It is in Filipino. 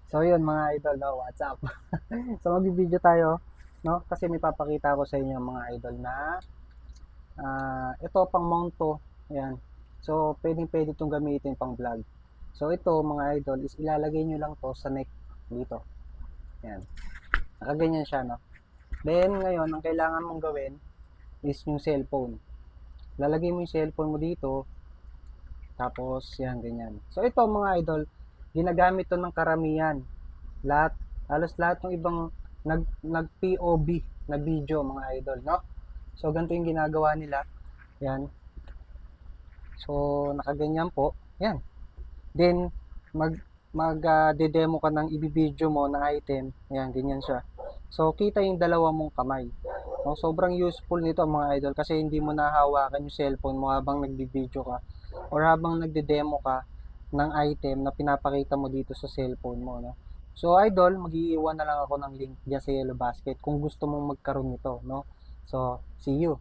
So yun mga idol, no, what's up? So magbibideo tayo, no? Kasi may papakita ko sa inyo mga idol na ito pang mount to. Ayan. So pwedeng-pwede itong gamitin pang vlog. So ito mga idol is ilalagay nyo lang to sa neck dito. Ayan. Nakaganyan siya, no? Then ngayon, ang kailangan mong gawin is yung cellphone. Lalagay mo yung cellphone mo dito, tapos yan, ganyan. So ito mga idol, ginagamit to ng karamihan. Lahat, halos lahat ng ibang nag POV na video mga idol, no? So ganito yung ginagawa nila. Yan. So nakaganyan po. Yan. Then de-demo ka ng i-video mo na item. Yan, ganyan siya. So kita yung dalawa mong kamay. No, sobrang useful nito mga idol kasi hindi mo nahawakan yung cellphone mo habang nagbi-video ka or habang nagde-demo ka ng item na pinapakita mo dito sa cellphone mo, no? So idol, mag-iiwan na lang ako ng link diyan sa Yellow Basket kung gusto mong magkaroon nito, no? So, see you.